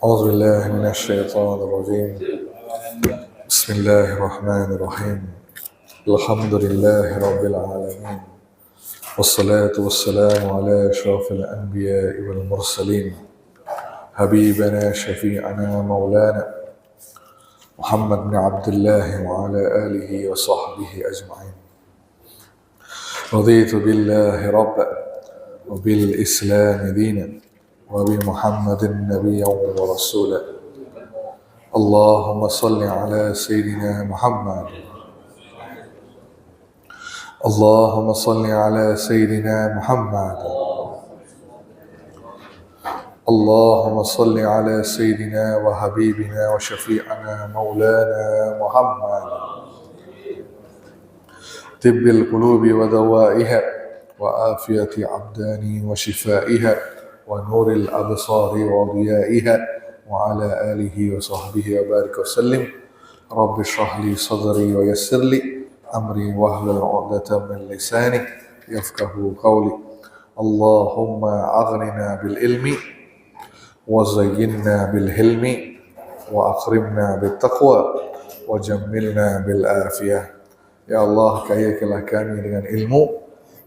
أعوذ بالله من الشيطان الرجيم. بسم الله الرحمن الرحيم. الحمد لله رب العالمين، والصلاة والسلام على أشرف الأنبياء والمرسلين، حبيبنا شفيعنا مولانا محمد بن عبد الله وعلى آله وصحبه أجمعين. رضيت بالله ربا وبالإسلام دينا وبمحمد نبيا ورسولا. اللهم صل على سيدنا محمد. اللهم صل على سيدنا محمد. اللهم صل على سيدنا وحبيبنا وشفيعنا مولانا محمد، طب القلوب ودوائها وعافية الأبدان وشفائها ونور الأبصار وضيائها، وعلى آله وصحبه وبارك وسلم. رب اشرح لي صدري ويسر لي أمري واحلل عقدة من لساني يفقه قولي. اللهم أغننا بالعلم وزينا بالحلم وأكرمنا بالتقوى وجملنا بالعافية. Ya Allah, kayakanlah kami dengan ilmu,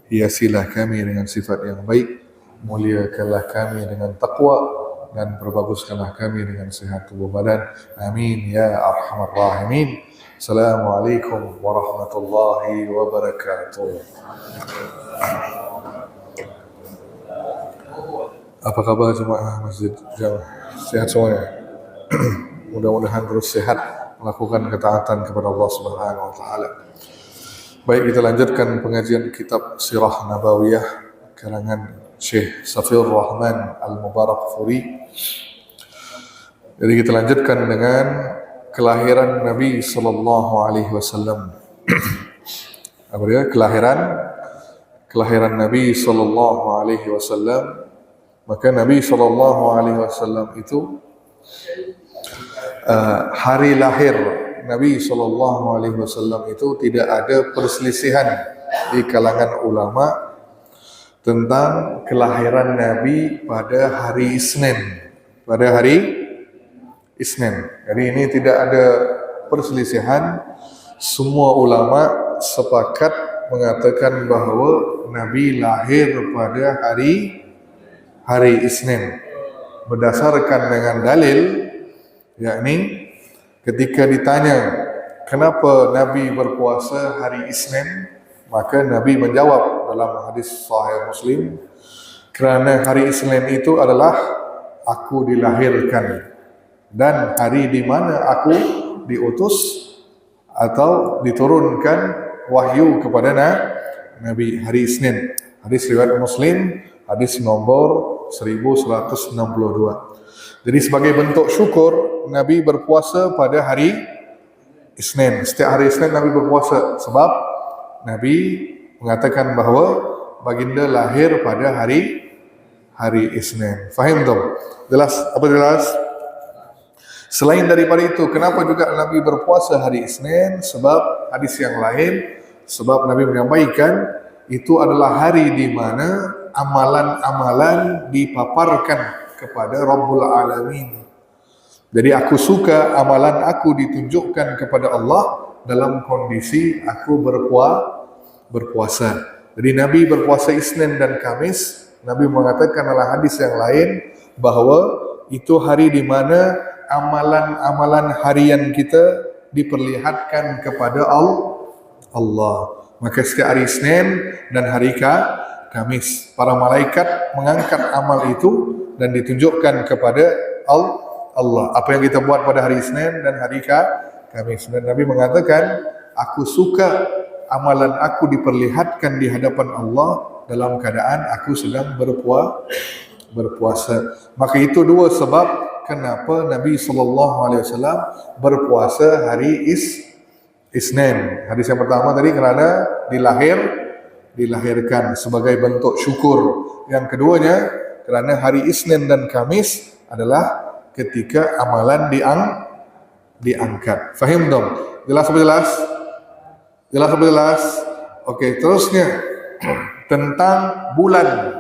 hiasilah kami dengan sifat yang baik, muliakanlah kami dengan takwa, dan perbaguskanlah kami dengan sehat tubuh badan. Amin ya arhamar rahimin. Assalamualaikum warahmatullahi wabarakatuh. Apa kabar jemaah Masjid Jamaah? Sehat semuanya? Mudah-mudahan terus sehat melakukan ketaatan kepada Allah Subhanahu wa taala. Baik, kita lanjutkan pengajian kitab Sirah Nabawiyah karangan Syekh Safiyur Rahman Al-Mubarakfuri. Jadi kita lanjutkan dengan kelahiran Nabi sallallahu alaihi wasallam. Apa dia? Kelahiran Nabi sallallahu alaihi wasallam. Maka Nabi sallallahu alaihi wasallam itu hari lahir Nabi sallallahu alaihi wasallam itu tidak ada perselisihan di kalangan ulama tentang kelahiran Nabi pada hari Isnin. Jadi ini tidak ada perselisihan. Semua ulama sepakat mengatakan bahawa Nabi lahir pada hari Isnin berdasarkan dengan dalil, yakni ketika ditanya kenapa Nabi berpuasa hari Isnin, maka Nabi menjawab dalam hadis Sahih Muslim, kerana hari Isnin itu adalah aku dilahirkan dan hari di mana aku diutus atau diturunkan wahyu kepada Nabi, hari Isnin. Hadis riwayat Muslim, hadis nombor 1162. Jadi sebagai bentuk syukur, Nabi berpuasa pada hari Isnin. Setiap hari Isnin Nabi berpuasa sebab Nabi mengatakan bahawa baginda lahir pada hari Isnin. Faham tak? Jelas? Apa jelas? Selain daripada itu, kenapa juga Nabi berpuasa hari Isnin? Sebab hadis yang lain, sebab Nabi menyampaikan itu adalah hari di mana amalan-amalan dipaparkan kepada Rabbul Alamin. Jadi aku suka amalan aku ditunjukkan kepada Allah dalam kondisi aku berpuasa. Jadi Nabi berpuasa Isnin dan Kamis. Nabi mengatakan dalam hadis yang lain bahawa itu hari di mana amalan-amalan harian kita diperlihatkan kepada Allah. Maka setiap hari Isnin dan hari Kamis, para malaikat mengangkat amal itu dan ditunjukkan kepada Allah. Apa yang kita buat pada hari Isnin dan hari Kamis. Dan Nabi mengatakan, aku suka amalan aku diperlihatkan di hadapan Allah dalam keadaan aku sedang berpuasa. Maka itu dua sebab kenapa Nabi SAW berpuasa hari Isnin. Hadis yang pertama tadi kerana dilahirkan sebagai bentuk syukur. Yang keduanya kerana hari Isnin dan Kamis adalah ketika amalan diangkat. Faham dong? Jelas apa jelas? Jelas apa jelas? Okey, terusnya tentang bulan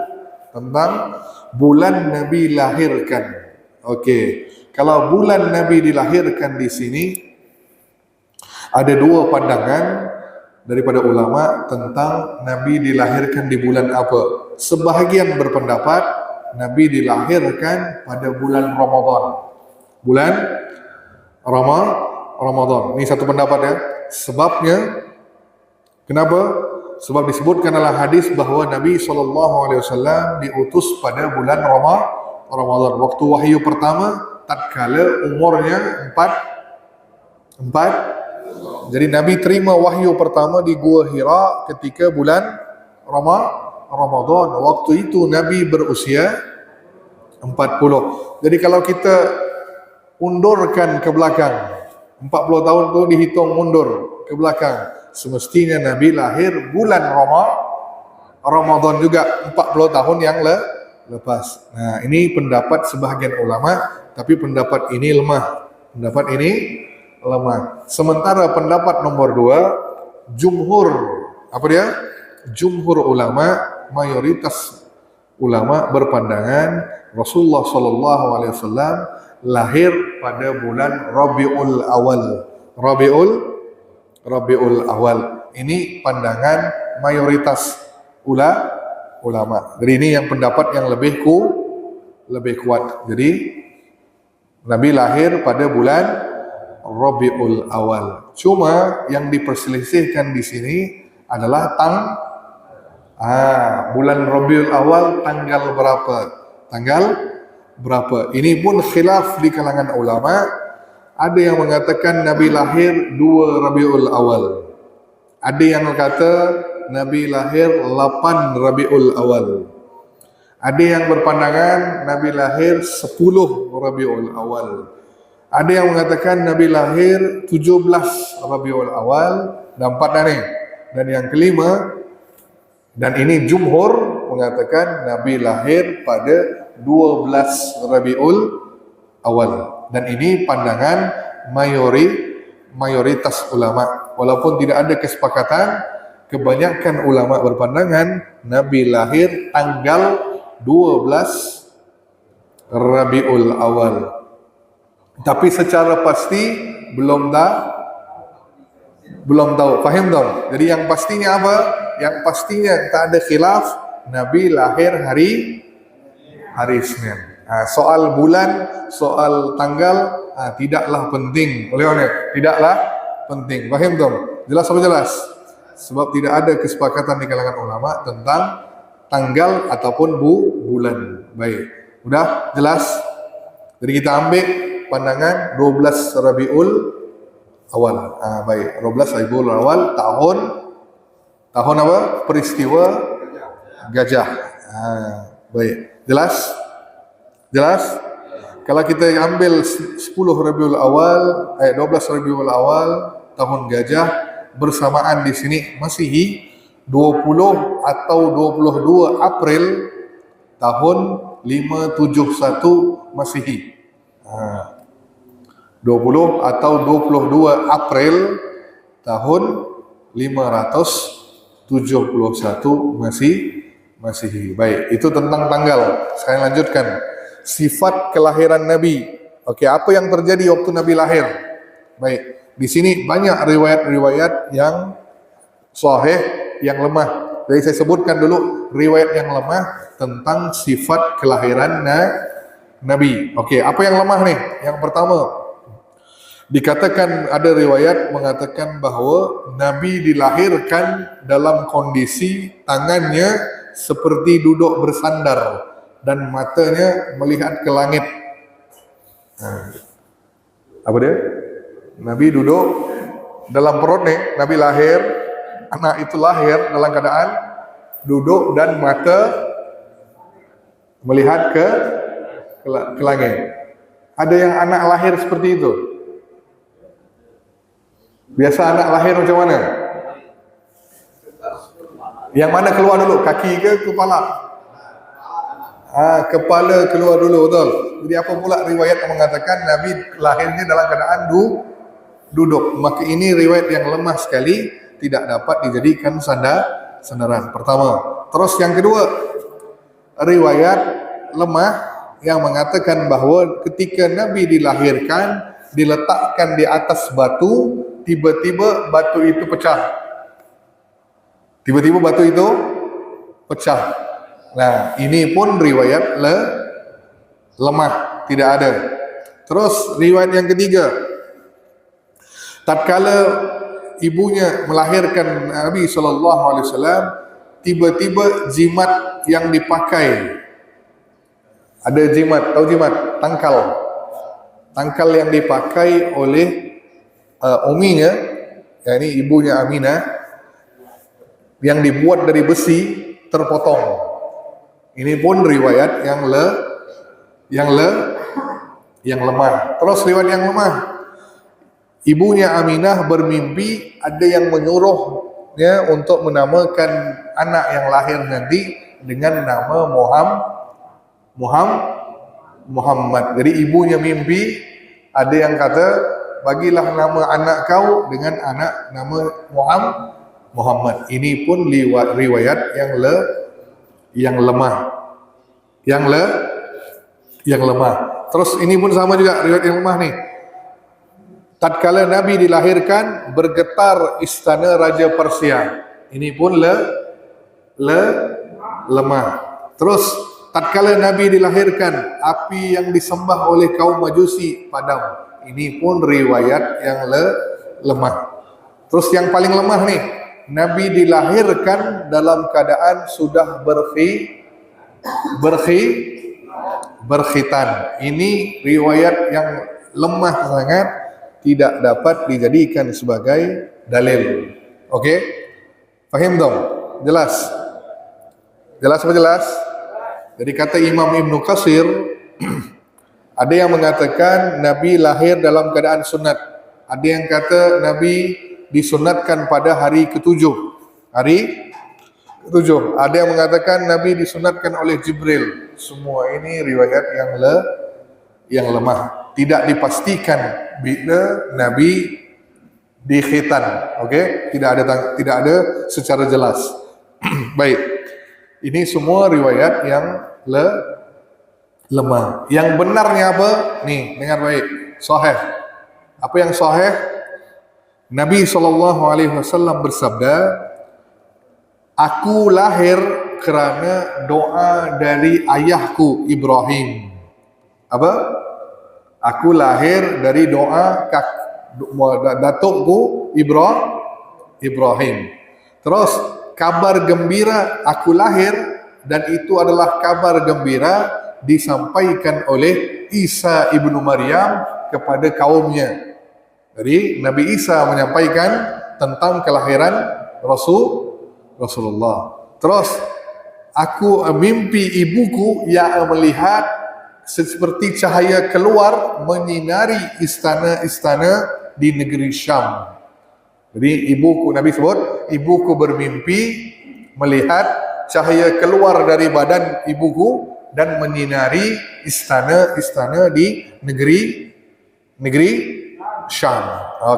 Nabi lahirkan. Okey. Kalau bulan Nabi dilahirkan di sini, ada dua pandangan daripada ulama tentang Nabi dilahirkan di bulan apa. Sebahagian berpendapat Nabi dilahirkan pada bulan Ramadan. Bulan Ramadan. Ini satu pendapat ya. Sebabnya kenapa? Sebab disebutkan dalam hadis bahawa Nabi SAW diutus pada bulan Ramadan. Waktu wahyu pertama, tatkala umurnya 4. Jadi Nabi terima wahyu pertama di Gua Hira ketika bulan Ramadan. Waktu itu Nabi berusia 40. Jadi kalau kita undurkan ke belakang, 40 tahun itu dihitung mundur ke belakang. Semestinya Nabi lahir bulan Ramadan juga 40 tahun yang lepas. Nah, ini pendapat sebahagian ulama, tapi pendapat ini lemah. Sementara pendapat nomor 2, jumhur, apa dia? Jumhur ulama, mayoritas ulama berpandangan Rasulullah SAW lahir pada bulan Rabiul Awal. Rabiul Awal. Ini pandangan mayoritas ulama. Jadi ini yang pendapat yang lebih kuat. Jadi Nabi lahir pada bulan Rabiul Awal. Cuma yang diperselisihkan di sini adalah bulan Rabiul Awal tanggal berapa? Ini pun khilaf di kalangan ulama. Ada yang mengatakan Nabi lahir 2 Rabiul Awal. Ada yang kata Nabi lahir 8 Rabiul Awal. Ada yang berpandangan Nabi lahir 10 Rabiul Awal. Ada yang mengatakan Nabi lahir 17 Rabiul Awal. Dan 4 nih. Dan yang kelima, dan ini jumhur mengatakan Nabi lahir pada 12 Rabiul Awal. Dan ini pandangan mayoritas ulama. Walaupun tidak ada kesepakatan, kebanyakan ulama berpandangan Nabi lahir tanggal 12 Rabiul Awal. Tapi secara pasti belum tahu. Faham dong? Jadi yang pastinya apa? Yang pastinya tak ada khilaf, Nabi lahir hari Senin. Soal bulan, soal tanggal tidaklah penting. Tidaklah penting. Faham dong? Jelas apa jelas? Sebab tidak ada kesepakatan di kalangan ulama tentang tanggal ataupun bulan. Baik. Udah jelas? Jadi kita ambil pandangan 12 Rabiul Awal. Baik. 12 Rabiul Awal tahun apa? Peristiwa gajah. Baik. Jelas? Kalau kita ambil 10 Rabiul Awal, 12 Rabiul Awal tahun gajah, bersamaan di sini Masihi 20 atau 22 April tahun 571 Masihi. 20 atau 22 April tahun 571 Masihi. Baik, itu tentang tanggal. Saya lanjutkan. Sifat kelahiran Nabi. Okey, apa yang terjadi waktu Nabi lahir? Baik, di sini banyak riwayat-riwayat yang sahih, yang lemah. Jadi saya sebutkan dulu riwayat yang lemah tentang sifat kelahiran Nabi. Okey, apa yang lemah nih? Yang pertama, dikatakan ada riwayat mengatakan bahawa Nabi dilahirkan dalam kondisi tangannya seperti duduk bersandar dan matanya melihat ke langit. Apa dia? Nabi duduk dalam perut nih, Nabi lahir, anak itu lahir dalam keadaan duduk dan mata melihat ke langit. Ada yang anak lahir seperti itu? Biasa anak lahir macam mana? Yang mana keluar dulu? Kaki ke kepala? Kepala keluar dulu, betul. Jadi apa pula riwayat yang mengatakan Nabi lahirnya dalam keadaan duduk? Maka ini riwayat yang lemah sekali, tidak dapat dijadikan sandaran. Pertama. Terus yang kedua, riwayat lemah yang mengatakan bahawa ketika Nabi dilahirkan, diletakkan di atas batu, tiba-tiba batu itu pecah. Tiba-tiba batu itu pecah. Nah, ini pun riwayat lemah, tidak ada. Terus riwayat yang ketiga, tatkala ibunya melahirkan Nabi SAW, tiba-tiba jimat yang dipakai, ada jimat, tahu jimat? Tangkal yang dipakai oleh uminya, yakni ibunya Aminah, yang dibuat dari besi, terpotong. Ini pun riwayat yang lemah. Terus riwayat yang lemah, ibunya Aminah bermimpi ada yang menyuruhnya untuk menamakan anak yang lahir nanti dengan nama Muhammad. Jadi ibunya mimpi, ada yang kata bagilah nama anak kau dengan nama Muhammad. Ini pun riwayat yang lemah. Yang lemah. Terus ini pun sama juga riwayat yang lemah nih. Tatkala Nabi dilahirkan, bergetar istana Raja Persia. Ini pun lemah. Terus tatkala Nabi dilahirkan, api yang disembah oleh kaum Majusi padam. Ini pun riwayat yang lemah. Terus yang paling lemah nih, Nabi dilahirkan dalam keadaan sudah berkhitan. Ini riwayat yang lemah sangat, tidak dapat dijadikan sebagai dalil. Oke? Fahim dong? Jelas? Jelas apa jelas? Jadi kata Imam Ibn Katsir, ada yang mengatakan Nabi lahir dalam keadaan sunat. Ada yang kata Nabi disunatkan pada hari ke-7. Hari ke-7. Ada yang mengatakan Nabi disunatkan oleh Jibril. Semua ini riwayat yang lemah. Tidak dipastikan bila Nabi dikhitan. Okey? Tidak ada secara jelas. Baik. Ini semua riwayat yang lemah. Yang benarnya apa? Nih, dengar baik. Sahih. Apa yang sahih? Nabi SAW bersabda, aku lahir kerana doa dari ayahku Ibrahim. Apa? Aku lahir dari doa datukku Ibrahim. Terus kabar gembira aku lahir, dan itu adalah kabar gembira disampaikan oleh Isa ibnu Maryam kepada kaumnya. Jadi Nabi Isa menyampaikan tentang kelahiran Rasulullah. Terus aku mimpi ibuku yang melihat seperti cahaya keluar menyinari istana-istana di negeri Syam. Jadi ibuku, Nabi sebut, ibuku bermimpi melihat cahaya keluar dari badan ibuku dan menyinari istana-istana di negeri Syam.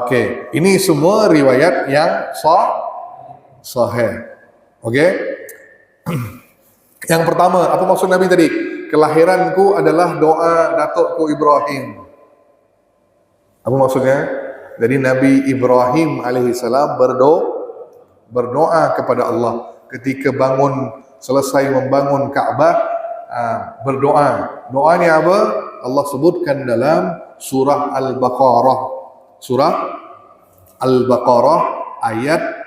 Okey, ini semua riwayat yang sahih. Okey. Yang pertama, apa maksud Nabi tadi? Kelahiranku adalah doa datukku Ibrahim. Apa maksudnya? Jadi Nabi Ibrahim alaihissalam berdoa kepada Allah ketika selesai membangun Kaabah, berdoa. Doanya apa? Allah sebutkan dalam surah Al-Baqarah. Surah Al-Baqarah ayat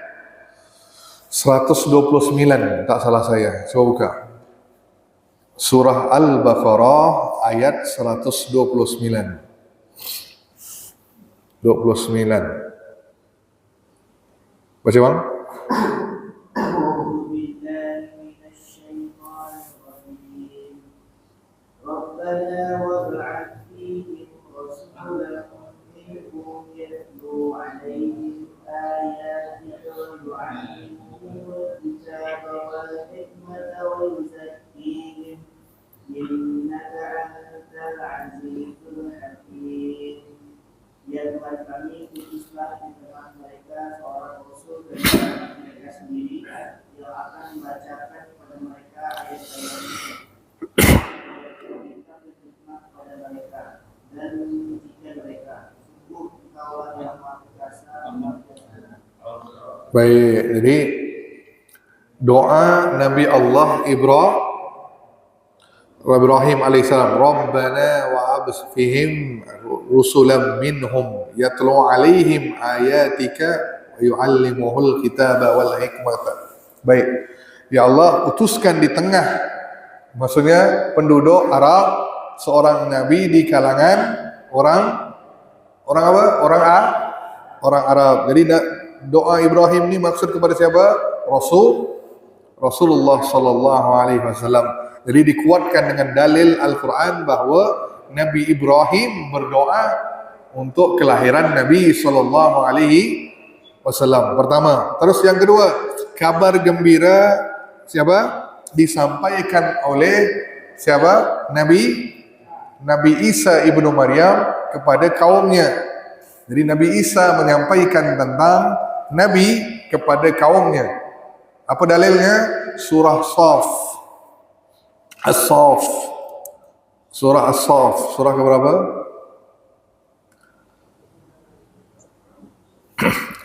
129, tak salah saya. Coba buka. Surah Al-Baqarah ayat 129. 29. Baca bang. Ya Tuhan kami, utuslah di tengah mereka seorang Rasul dan mereka sendiri yang akan membacakan kepada mereka ayat-ayat mensucikan mereka. Sungguh engkaulah yang maha perkasa, maha bijaksana. Baik, jadi doa Nabi Allah Ibrahim alaihissalam, Rabbana wa abs fihim rusulan minhum yatlu alaihim ayatika wa yuallimuhul kitaba wal hikmata. Baik, ya Allah, utuskan di tengah, maksudnya penduduk Arab, seorang nabi di kalangan orang apa? Orang Arab. Jadi doa Ibrahim ini maksud kepada siapa? Rasulullah sallallahu alaihi wasallam. Jadi dikuatkan dengan dalil Al-Quran bahawa Nabi Ibrahim berdoa untuk kelahiran Nabi sallallahu alaihi wasallam. Pertama, terus yang kedua, kabar gembira siapa? Disampaikan oleh siapa? Nabi Isa ibnu Maryam kepada kaumnya. Jadi Nabi Isa menyampaikan tentang Nabi kepada kaumnya. Apa dalilnya? Surah As-Saff. Surah As-Saff. Surah keberapa?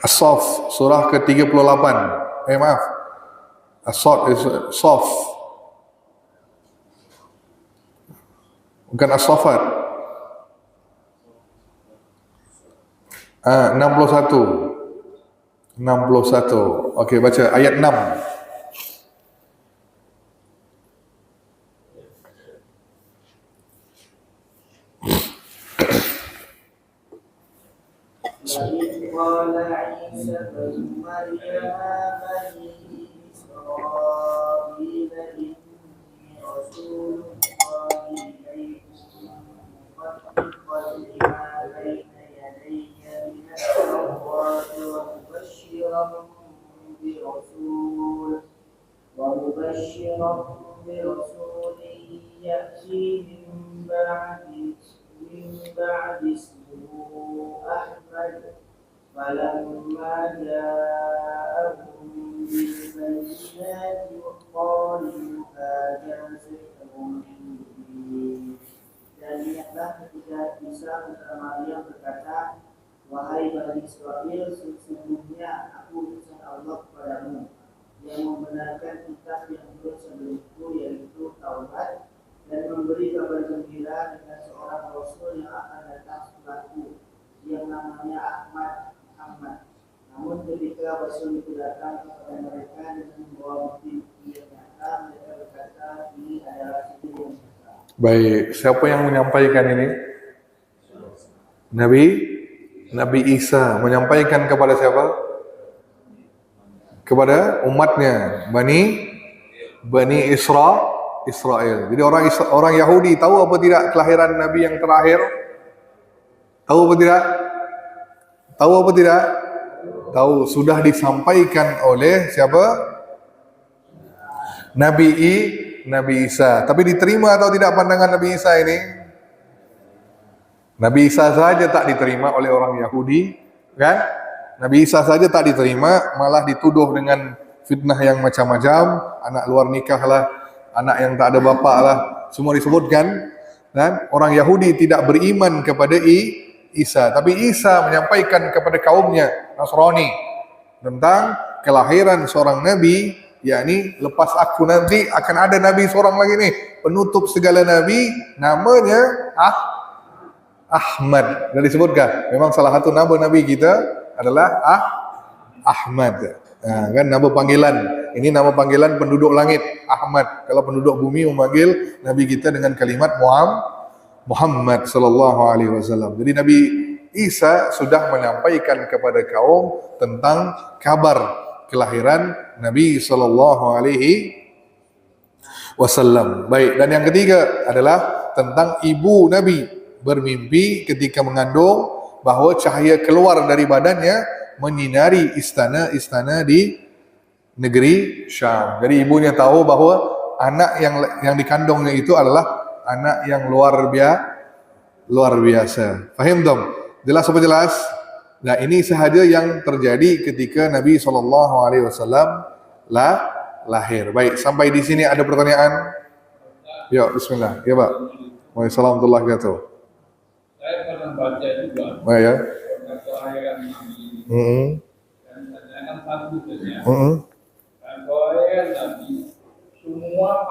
As-Saff. Surah ke-38. Maaf. As-Saff. Bukan As-Saffat. 61. Okey, baca ayat 6. وإذ قال عيسى ابن مريم يا بني إسرائيل إني رسول الله إليكم مصدقا لما بين يدي من التوراة ومبشرا برسول يأتي من بعد اسمه أحمد فلما جاءهم بالبينات قالوا هذا سحر مبين. Dan ingatlah ketika Isa putra Maryam berkata, wahai Bani Israel, sesungguhnya aku utusan Allah kepadamu yang membenarkan kitab yang turun sebelumku, yaitu Taurat, dan memberi kabar gembira dengan seorang Rasul yang akan datang setelahku, yang namanya Ahmad. Namun ketika Rasul itu datang kepada mereka dengan membawa bukti yang nyata, mereka berkata, ini adalah sihir yang nyata. Baik, siapa yang menyampaikan ini? Nabi Isa menyampaikan kepada siapa? Kepada umatnya, Bani Israel. Jadi orang Yahudi tahu apa tidak kelahiran Nabi yang terakhir? Tahu apa tidak? Tahu, sudah disampaikan oleh siapa? Nabi Isa. Tapi diterima atau tidak pandangan Nabi Isa ini? Nabi Isa saja tak diterima oleh orang Yahudi, kan? Nabi Isa saja tak diterima, malah dituduh dengan fitnah yang macam-macam, anak luar nikah lah, anak yang tak ada bapa lah, semua disebutkan. Dan orang Yahudi tidak beriman kepada Isa, tapi Isa menyampaikan kepada kaumnya Nasrani tentang kelahiran seorang nabi, yakni lepas aku nanti akan ada nabi seorang lagi nih, penutup segala nabi, namanya Ahmad. Dan disebutkan memang salah satu nama nabi kita adalah Ahmad. Kan nama panggilan. Ini nama panggilan penduduk langit, Ahmad. Kalau penduduk bumi memanggil nabi kita dengan kalimat Muhammad sallallahu alaihi wasallam. Jadi Nabi Isa sudah menyampaikan kepada kaum tentang kabar kelahiran Nabi sallallahu alaihi wasallam. Baik, dan yang ketiga adalah tentang ibu Nabi bermimpi ketika mengandung bahawa cahaya keluar dari badannya menyinari istana-istana di negeri Syam. Jadi ibunya tahu bahawa anak yang dikandungnya itu adalah anak yang luar biasa. Faham tak? Jelas apa jelas? Nah, ini sahaja yang terjadi ketika Nabi SAW lahir. Baik, sampai di sini ada pertanyaan? Ya, bismillah. Ya, Pak. Waalaikumsalam warahmatullahi wabarakatuh. Saya pernah baca juga Ya. tentang kelahiran Nabi ini. Dan tanyakan satu saja. Dan kelahiran Nabi, semua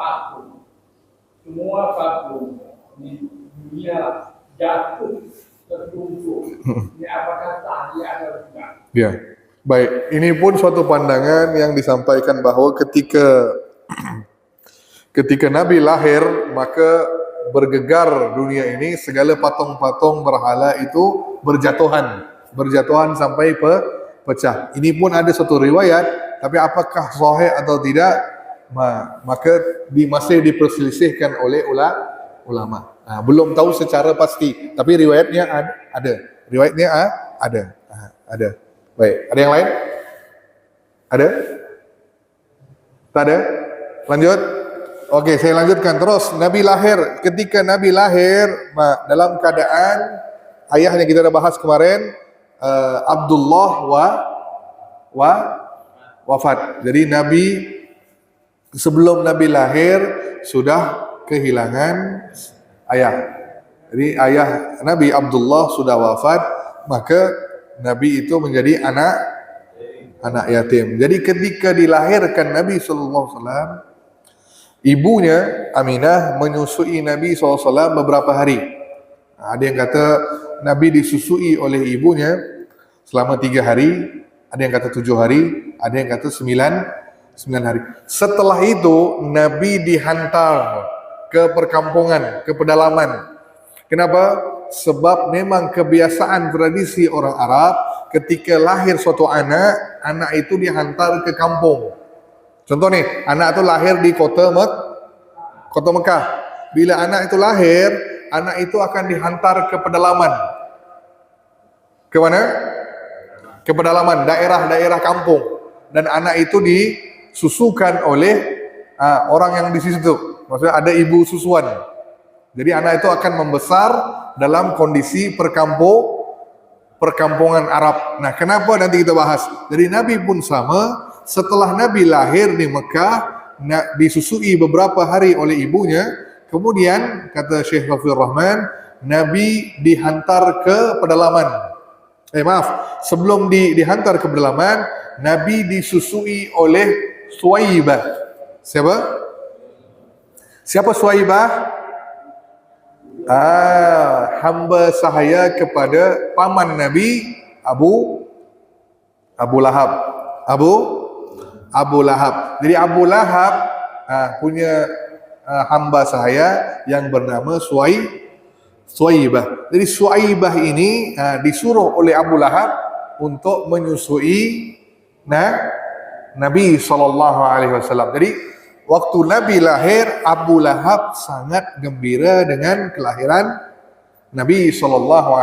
patung di dunia jatuh tertumpuk. Ini apakah sahih atau tidak? Ya. Baik, ini pun suatu pandangan yang disampaikan bahwa ketika Nabi lahir, maka bergegar dunia ini, segala patung-patung berhala itu berjatuhan sampai pecah. Ini pun ada satu riwayat, tapi apakah sahih atau tidak, maka masih diperselisihkan oleh ulama. Nah, belum tahu secara pasti, tapi riwayatnya ada. Riwayatnya ada. Baik, ada yang lain? Ada? Tak ada? Lanjut? Oke, saya lanjutkan terus. Nabi lahir. Ketika Nabi lahir, dalam keadaan ayahnya kita dah bahas kemarin, Abdullah wafat. Jadi Nabi sebelum Nabi lahir sudah kehilangan ayah. Jadi ayah Nabi Abdullah sudah wafat, maka Nabi itu menjadi anak yatim. Jadi ketika dilahirkan Nabi SAW, ibunya Aminah menyusui Nabi SAW beberapa hari. Ada yang kata Nabi disusui oleh ibunya selama 3 hari, ada yang kata 7 hari, ada yang kata 9 hari. Setelah itu Nabi dihantar ke perkampungan, ke pedalaman. Kenapa? Sebab memang kebiasaan tradisi orang Arab, ketika lahir suatu anak itu dihantar ke kampung. Contoh nih, anak itu lahir di kota Mekah. Bila anak itu lahir, anak itu akan dihantar ke pedalaman. Ke mana? Ke pedalaman, daerah-daerah kampung. Dan anak itu disusukan oleh orang yang di situ. Maksudnya ada ibu susuan. Jadi anak itu akan membesar dalam kondisi perkampungan Arab. Nah, kenapa nanti kita bahas. Jadi Nabi pun sama, setelah Nabi lahir di Mekah, disusui beberapa hari oleh ibunya, kemudian kata Syekh Rafiur Rahman, Nabi dihantar ke pedalaman. Sebelum dihantar ke pedalaman, Nabi disusui oleh Suwaibah. Siapa Suwaibah? Hamba sahaya kepada paman Nabi Abu Lahab. Abu Lahab. Jadi Abu Lahab punya hamba sahaya yang bernama Suwaibah. Jadi Suwaibah ini disuruh oleh Abu Lahab untuk menyusui Nabi SAW. Jadi waktu Nabi lahir, Abu Lahab sangat gembira dengan kelahiran Nabi SAW.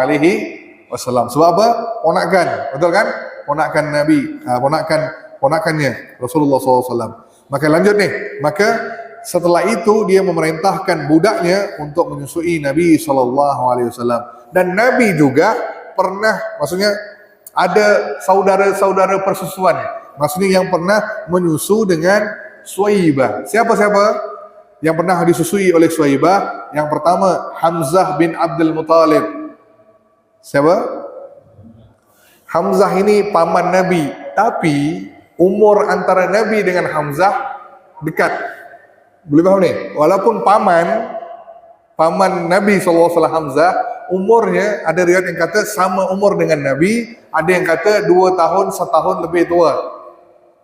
Sebab apa? Ponakan, betul kan? Ponakan Nabi, ponakannya Rasulullah SAW. Maka lanjut nih. Maka setelah itu dia memerintahkan budaknya untuk menyusui Nabi SAW. Dan Nabi juga pernah, maksudnya ada saudara-saudara persusuan. Maksudnya yang pernah menyusu dengan Suwaibah. Siapa yang pernah disusui oleh Suwaibah? Yang pertama Hamzah bin Abdul Muttalib. Siapa? Hamzah ini paman Nabi, tapi umur antara Nabi dengan Hamzah dekat. Boleh paham nih? Walaupun paman Nabi SAW Hamzah, umurnya ada riwayat yang kata sama umur dengan Nabi, ada yang kata 2 tahun, 1 tahun lebih tua.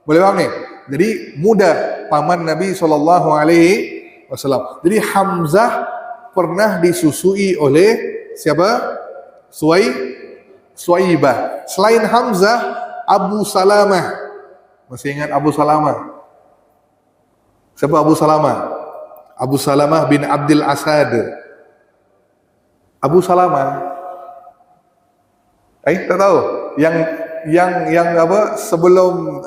Boleh paham nih? Jadi muda paman Nabi SAW. Jadi Hamzah pernah disusui oleh siapa? Suwaibah. Selain Hamzah, Abu Salamah. Masih ingat Abu Salamah? Siapa Abu Salamah? Abu Salamah bin Abdul Asad. Abu Salamah. Tak tahu? Yang apa? Sebelum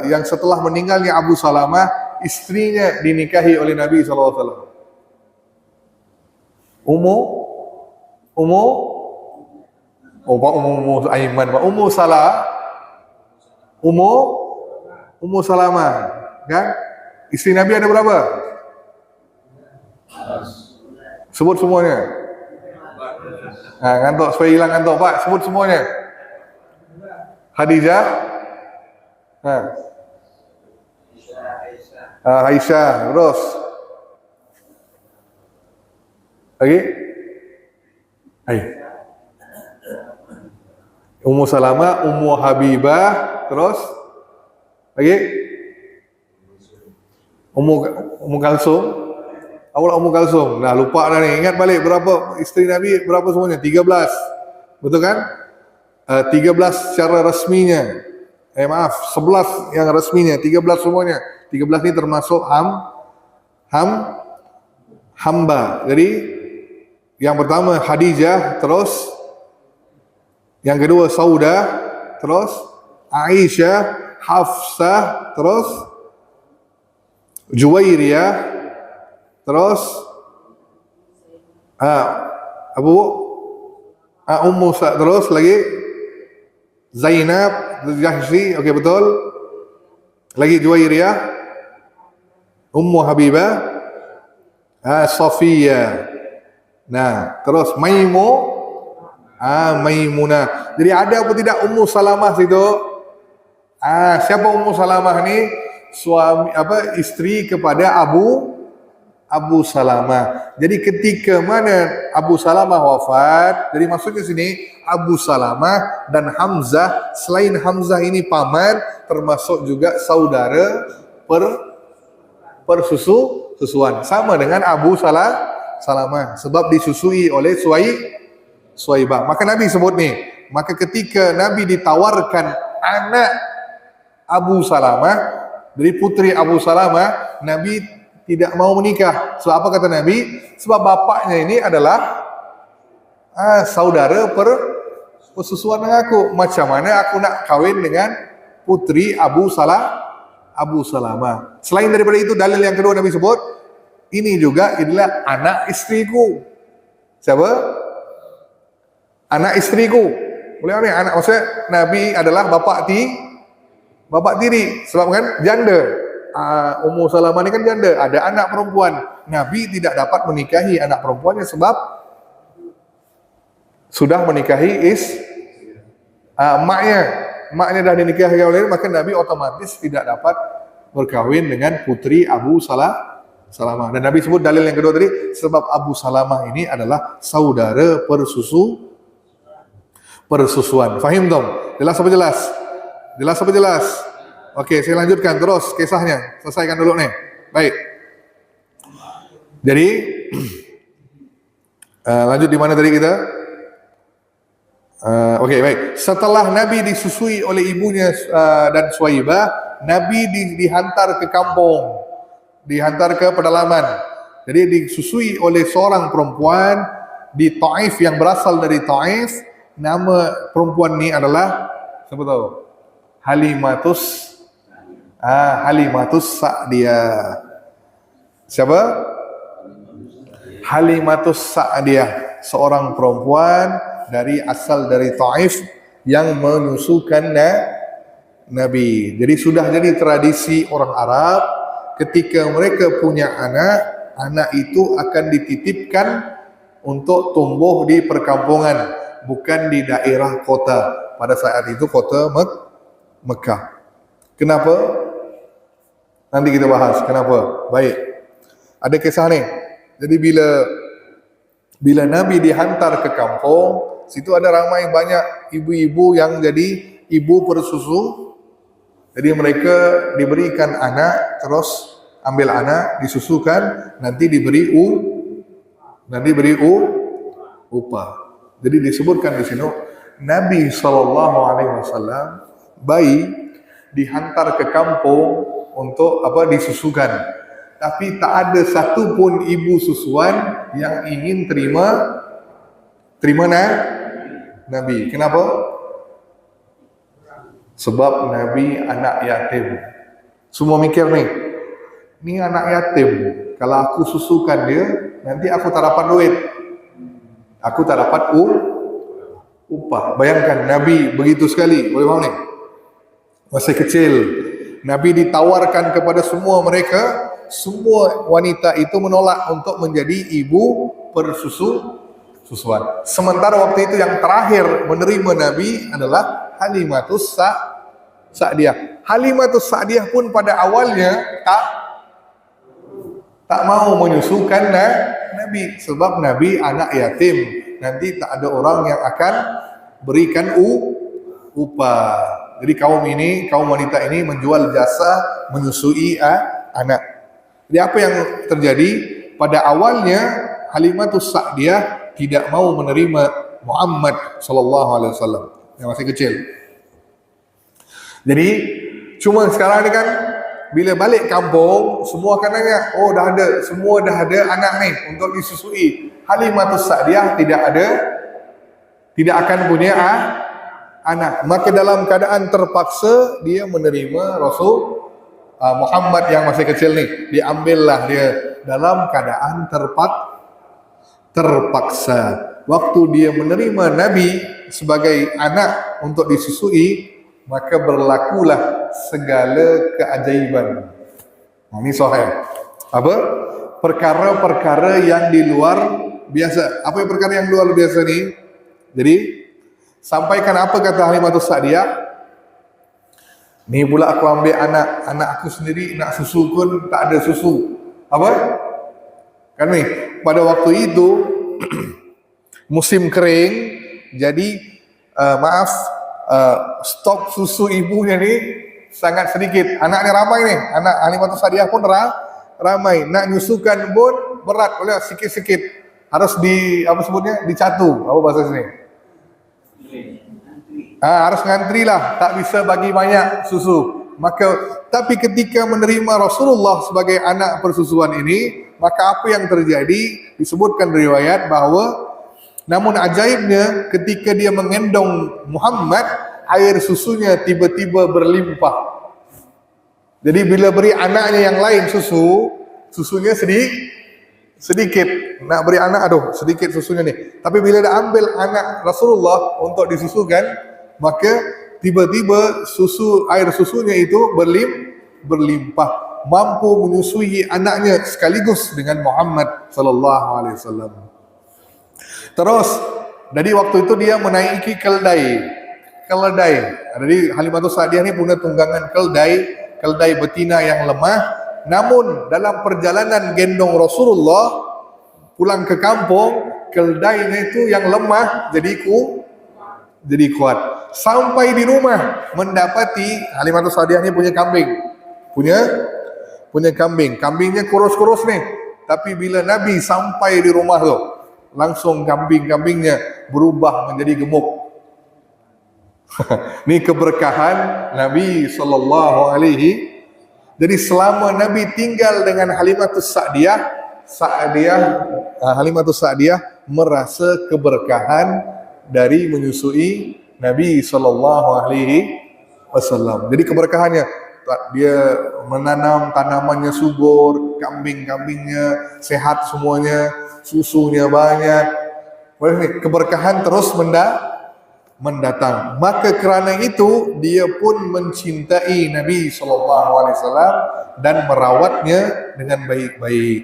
yang setelah meninggalnya Abu Salamah, istrinya dinikahi oleh Nabi SAW. Ummu Aiman, Ummu Salamah, kan? Istri Nabi ada berapa? Sebut semuanya. Ngantuk supaya hilang ngantuk. Pak, sebut semuanya. Khadijah. Aisyah. Terus. Lagi? Ummu Salamah, Ummu Habibah, terus lagi? Ummu Kalsum. Awal Ummu Kalsum. Nah, lupa dah ni. Ingat balik berapa isteri Nabi, berapa semuanya? 13. Betul kan? 13 secara resminya. Maaf, 11 yang resminya, 13 semuanya. 13 ni termasuk hamba. Jadi yang pertama Khadijah, terus yang kedua Saudah, terus Aisyah, Hafsah, terus Juwairiyah, terus Ummu terus lagi Zainab, Jahsy, okey betul. Lagi Juwairiyah, Ummu Habibah, Safiyah. Nah, terus Maimunah. Jadi ada apa tidak Ummu Salamah situ? Siapa Ummu Salamah ni? Suami isteri kepada Abu Salamah. Jadi ketika mana Abu Salamah wafat, jadi maksudnya sini Abu Salamah dan Hamzah, selain Hamzah ini paman, termasuk juga saudara persusuan, sama dengan Abu Salamah sebab disusui oleh Suwaibah. Maka Nabi sebut ni, maka ketika Nabi ditawarkan anak Abu Salamah dari putri Abu Salamah, Nabi tidak mau menikah. Sebab apa kata Nabi? Sebab bapaknya ini adalah saudara persusuan dengan aku. Macam mana aku nak kahwin dengan putri Abu Salamah. Selain daripada itu, dalil yang kedua Nabi sebut, ini juga adalah anak istriku. Siapa? Anak istriku. Boleh ni anak, maksudnya Nabi adalah bapa tiri. Sebab kan janda. Ummu Salamah ni kan janda, ada anak perempuan. Nabi tidak dapat menikahi anak perempuannya sebab sudah menikahi maknya dah dinikahi oleh, maka Nabi otomatis tidak dapat berkahwin dengan putri Abu Salamah. Dan Nabi sebut dalil yang kedua tadi, sebab Abu Salamah ini adalah saudara persusuan. Fahim dong? Jelas apa jelas? Jelas apa jelas? Okey, saya lanjutkan terus kisahnya. Selesaikan dulu nih. Baik. Jadi lanjut di mana tadi kita? Okey, baik. Setelah Nabi disusui oleh ibunya dan Suwaibah, Nabi dihantar ke kampung, dihantar ke pedalaman. Jadi disusui oleh seorang perempuan di Taif yang berasal dari Taif. Nama perempuan ni adalah, siapa tahu? Halimatus Sa'diyah. Siapa? Halimatus Sa'diyah, seorang perempuan asal dari Taif yang menyusukan Nabi. Jadi sudah jadi tradisi orang Arab, ketika mereka punya anak itu akan dititipkan untuk tumbuh di perkampungan, bukan di daerah kota. Pada saat itu kota Mekah. Kenapa? Nanti kita bahas kenapa. Baik. Ada kisah ni. Jadi bila Nabi dihantar ke kampung, situ ada ramai banyak ibu-ibu yang jadi ibu persusu. Jadi mereka diberikan anak, terus ambil anak, disusukan, nanti diberi upah. Jadi disebutkan di sini Nabi SAW bayi dihantar ke kampung untuk disusukan, tapi tak ada satu pun ibu susuan yang ingin terima Nabi. Kenapa? Sebab Nabi anak yatim. Semua mikir ni anak yatim, kalau aku susukan dia, nanti aku tak dapat duit, aku tak dapat upah. Bayangkan Nabi begitu sekali. Boleh faham ni? Masih kecil, Nabi ditawarkan kepada semua mereka, semua wanita itu menolak untuk menjadi ibu susuan. Sementara waktu itu yang terakhir menerima Nabi adalah Halimatus Sa'diyah. Halimatus Sa'diyah pun pada awalnya tak mau menyusukan Nabi, sebab Nabi anak yatim. Nanti tak ada orang yang akan berikan upah. Jadi kaum wanita ini menjual jasa menyusui anak. Jadi apa yang terjadi? Pada awalnya Halimatus Sa'diyah tidak mau menerima Muhammad sallallahu alaihi wasallam yang masih kecil. Jadi cuma sekarang ni kan, bila balik kampung semua akan nanya, oh semua dah ada anak ni untuk disusui. Halimatus Sa'diyah tidak akan punya anak. Maka dalam keadaan terpaksa dia menerima Rasul Muhammad yang masih kecil ni. Diambillah dia dalam keadaan terpaksa. Waktu dia menerima Nabi sebagai anak untuk disusui, maka berlakulah segala keajaiban. Ini sahih. Apa? Perkara-perkara yang di luar biasa. Apa yang perkara yang luar biasa ni? Jadi sampaikan apa kata Halimatus Sa'diyah? Ni pula aku ambil anak aku sendiri nak susu pun tak ada susu. Apa? Kan ni pada waktu itu musim kering, jadi stok susu ibunya ni sangat sedikit. Anaknya ramai ni, anak Halimatus Sa'diyah pun ramai. Nak nyusukan pun berat, oleh sikit-sikit harus dicatu. Apa bahasa sini? Harus ngantri lah, tak bisa bagi banyak susu. Tapi ketika menerima Rasulullah sebagai anak persusuan ini, maka apa yang terjadi? Disebutkan riwayat bahawa namun ajaibnya ketika dia mengendong Muhammad, air susunya tiba-tiba berlimpah. Jadi bila beri anaknya yang lain susunya sedikit. Nak beri anak, sedikit susunya ni. Tapi bila dah ambil anak Rasulullah untuk disusukan, maka tiba-tiba air susunya itu berlimpah, mampu menyusui anaknya sekaligus dengan Muhammad sallallahu alaihi wasallam. Terus dari waktu itu dia menaiki keldai. Jadi Halimatus Sa'diyah ni punya tunggangan keldai betina yang lemah. Namun dalam perjalanan gendong Rasulullah pulang ke kampung, keldainya itu yang lemah jadi kuat. Sampai di rumah mendapati Halimatus Sa'diyah ni punya kambing. Punya kambing. Kambingnya kurus-kurus nih. Tapi bila Nabi sampai di rumah tu, langsung kambingnya berubah menjadi gemuk. Ni keberkahan Nabi sallallahu alaihi. Jadi selama Nabi tinggal dengan Halimatus Sa'diyah, Halimatus Sa'diyah merasa keberkahan dari menyusui Nabi sallallahu alaihi wasallam. Jadi keberkahannya, dia menanam tanamannya subur, kambingnya sehat semuanya, susunya banyak. Keberkahan terus mendatang. Maka kerana itu dia pun mencintai Nabi sallallahu alaihi wasallam dan merawatnya dengan baik-baik.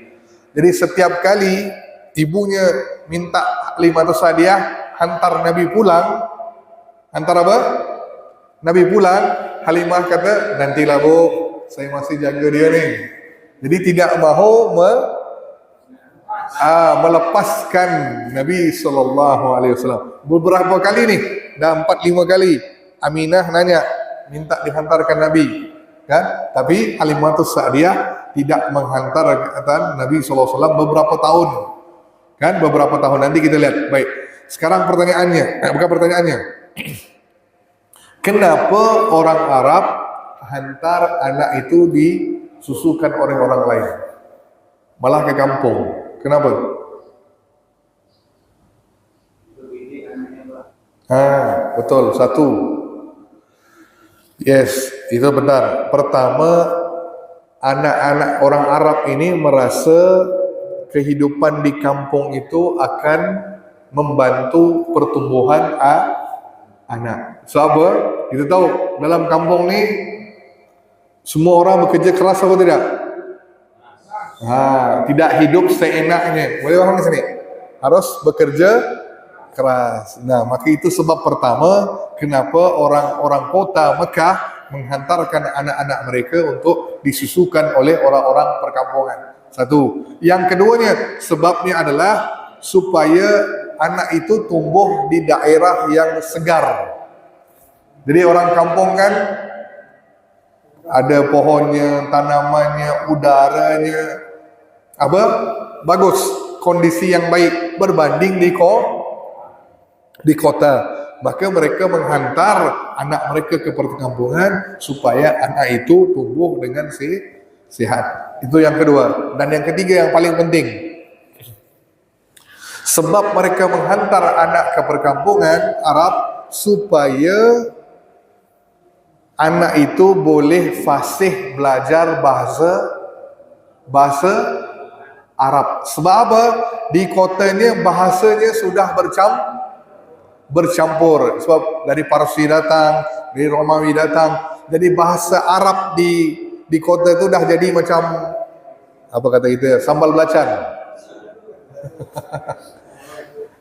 Jadi setiap kali ibunya minta Halimatus Sa'diyah hantar Nabi pulang, Nabi pulang, Halimah kata, nantilah bu, saya masih jaga dia ni. Jadi tidak mahu melepaskan Nabi sallallahu alaihi wasallam. Beberapa kali ni, dah 4-5 kali Aminah nanya, minta dihantarkan Nabi, kan? Tapi Halimatus Sa'diyah tidak menghantarkan Nabi sallallahu alaihi wasallam beberapa tahun. Kan? Beberapa tahun, nanti kita lihat. Baik. Sekarang pertanyaannya. Kenapa orang Arab hantar anak itu disusukan oleh orang lain? Malah ke kampung. Kenapa? Betul. Satu. Yes, itu benar. Pertama, anak-anak orang Arab ini merasa kehidupan di kampung itu akan membantu pertumbuhan anak. Sebab kita tahu dalam kampung ni semua orang bekerja keras atau tidak? Tidak hidup seenaknya. Boleh faham di sini? harus bekerja keras. Nah, maka itu sebab pertama kenapa orang-orang kota Mekah menghantarkan anak-anak mereka untuk disusukan oleh orang-orang perkampungan. Satu. Yang keduanya, sebabnya adalah supaya anak itu tumbuh di daerah yang segar. Jadi orang kampung kan ada pohonnya, tanamannya, udaranya, apa? Bagus, kondisi yang baik berbanding di kota. Maka mereka menghantar anak mereka ke perkampungan supaya anak itu tumbuh dengan sehat. Itu yang kedua. Dan yang ketiga yang paling penting, sebab mereka menghantar anak ke perkampungan Arab supaya anak itu boleh fasih belajar bahasa Arab. Sebab apa? Di kota ini bahasanya sudah bercampur. Sebab dari Parsi datang, dari Romawi datang. Jadi bahasa Arab di kota itu dah jadi macam apa kata kita, sambal belacan.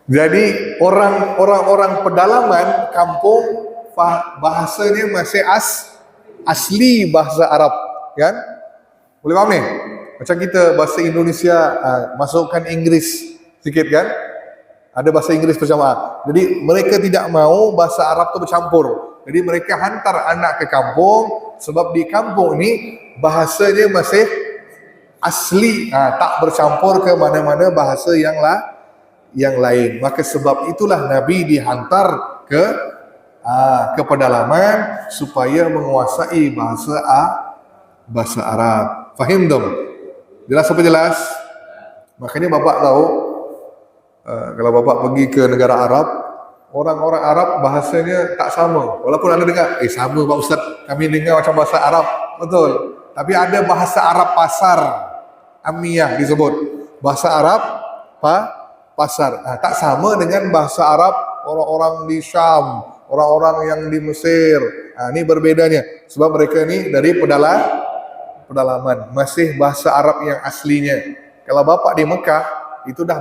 Jadi orang-orang pedalaman kampung bahasanya masih asli bahasa Arab, kan? Boleh paham ni? Macam kita bahasa Indonesia masukkan Inggris sikit, kan? Ada bahasa Inggris berjamaah. Jadi mereka tidak mau bahasa Arab tu bercampur. Jadi mereka hantar anak ke kampung sebab di kampung ni bahasanya masih asli, tak bercampur ke mana-mana bahasa yang lain. Maka sebab itulah Nabi dihantar ke pedalaman supaya menguasai bahasa Arab. Fahim dong? Jelas apa jelas? Makanya bapak tahu, kalau bapak pergi ke negara Arab, orang-orang Arab bahasanya tak sama. Walaupun anda dengar, sama Pak Ustaz, kami dengar macam bahasa Arab, betul. Tapi ada bahasa Arab pasar, Amiyah disebut. Bahasa Arab pasar. Tak sama dengan bahasa Arab orang-orang di Syam, orang-orang yang di Mesir. Ini berbedanya. Sebab mereka ni dari pedalaman. Masih bahasa Arab yang aslinya. Kalau bapak di Mekah, itu dah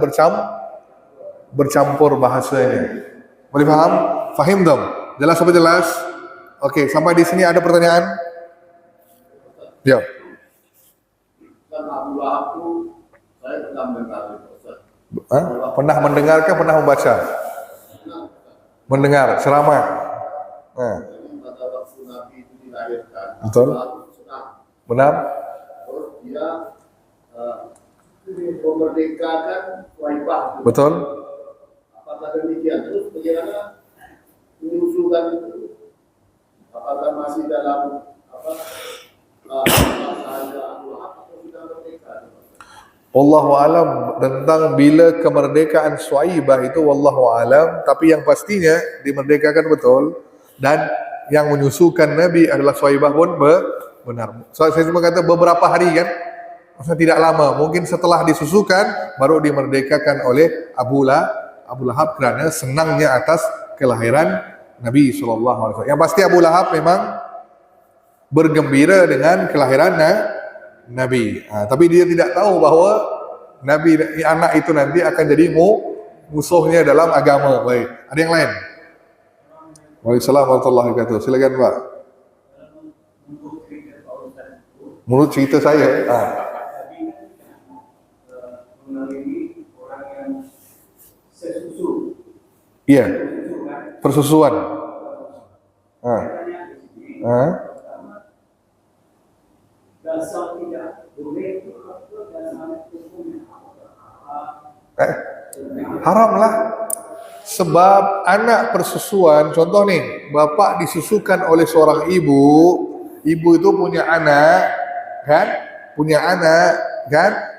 bercampur bahasanya. Boleh faham? Fahim dong? Jelas apa jelas? Okey, sampai di sini ada pertanyaan? Ya. Kan Abu Lahab itu saya pernah mendengar Ustaz. Pernah mendengar ke pernah membaca? Mendengar ceramah. Pada waktu Nabi itu dilahirkan, Betul. Benar? Terus dia memerdekakan Thaibah. Betul. Apakah demikian? Terus bagaimana menyusulkan itu? Apakah masih dalam bahasa Abu Lahab atau sudah merdeka? Wallahu alam tentang bila kemerdekaan Suaibah itu, wallahu alam, tapi yang pastinya dimerdekakan betul, dan yang menyusukan Nabi adalah Suaibah pun benar. So, saya cuma kata beberapa hari, kan, maksudnya tidak lama, mungkin setelah disusukan baru dimerdekakan oleh Abu Lahab kerana senangnya atas kelahiran Nabi SAW. Yang pasti Abu Lahab memang bergembira dengan kelahiran Nabi. Tapi dia tidak tahu bahawa Nabi anak itu nanti akan jadi musuhnya dalam agama. Baik. Ada yang lain? Waalaikumsalam warahmatullahi wabarakatuh. Silakan Pak. Menurut cerita saya, iya, persusuan. Haram lah. Sebab anak persusuan, contoh nih, bapak disusukan oleh seorang ibu itu punya anak, kan,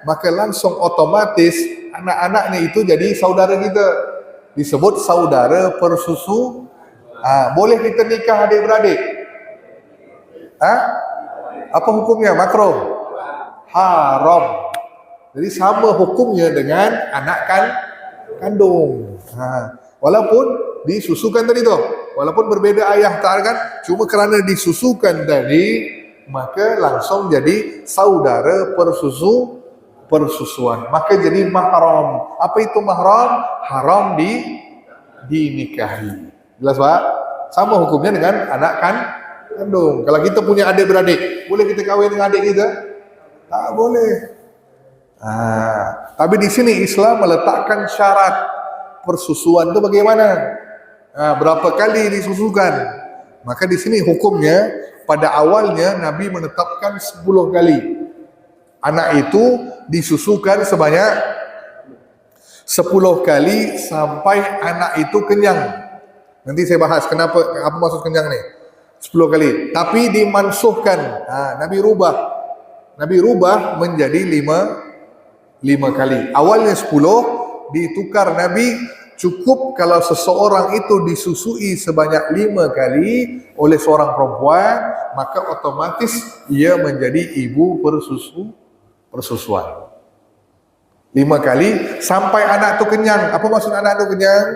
maka langsung otomatis anak-anaknya itu jadi saudara kita. Disebut saudara persusu. Boleh kita nikah adik-beradik? Apa hukumnya? Makruh? Haram. Jadi sama hukumnya dengan anak kandung. Walaupun disusukan tadi tu, walaupun berbeza ayah, tak kan? Cuma kerana disusukan tadi, maka langsung jadi saudara persusuan. Maka jadi mahram. Apa itu mahram? Haram dinikahi. Jelas Pak? Sama hukumnya dengan anak kandung. Kalau kita punya adik beradik, boleh kita kawin dengan adik kita? Tak boleh. Tapi di sini Islam meletakkan syarat persusuan itu bagaimana? Berapa kali disusukan? Maka di sini hukumnya pada awalnya Nabi menetapkan 10 kali. Anak itu disusukan sebanyak 10 kali sampai anak itu kenyang. Nanti saya bahas kenapa, apa maksud kenyang nih. 10 kali. Tapi dimansuhkan. Nabi rubah menjadi 5 kali. Awalnya 10 ditukar Nabi, cukup kalau seseorang itu disusui sebanyak 5 kali oleh seorang perempuan, maka otomatis ia menjadi ibu persusuan. 5 kali sampai anak itu kenyang. Apa maksud anak itu kenyang?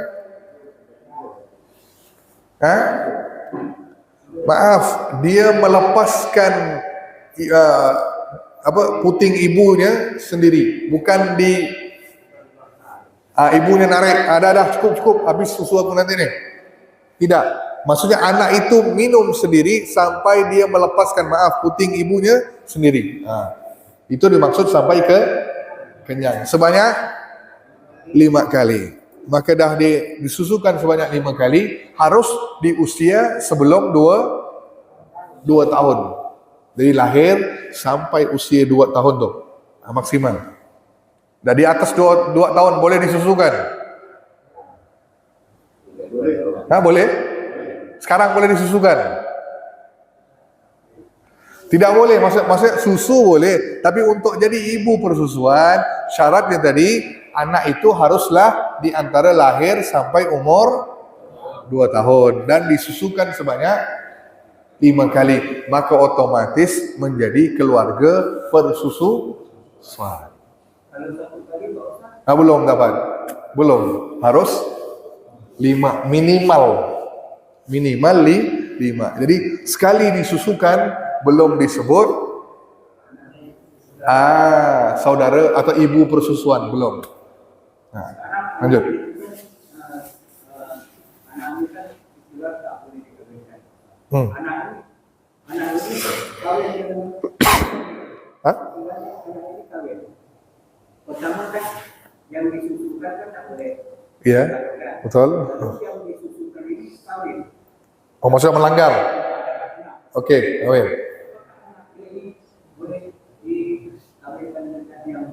Maaf, dia melepaskan puting ibunya sendiri, bukan ibunya narik, dah cukup habis susu aku nanti nih. Tidak, maksudnya anak itu minum sendiri sampai dia melepaskan puting ibunya sendiri. Itu dimaksud sampai ke kenyang sebanyak 5 kali. Maka dah disusukan sebanyak 5 kali, harus di usia sebelum 2 tahun. Dari lahir sampai usia 2 tahun tuh maksimal. Dan di atas 2 tahun boleh disusukan? Boleh? Sekarang boleh disusukan? Tidak boleh, maksudnya susu boleh, tapi untuk jadi ibu persusuan syaratnya tadi anak itu haruslah di antara lahir sampai umur 2 tahun dan disusukan sebanyak 5 kali, maka otomatis menjadi keluarga persusuan. Belum dapat. Belum. Harus 5 minimal 5. Jadi sekali disusukan belum disebut saudara atau ibu persusuan, belum. Lanjut. Pertama kan yang disusukan kan tak boleh. Iya, betul. Yang disusukan ini kawin. Maksudnya melanggar. Oke, kawin. Jadi boleh dikawinkan dengan yang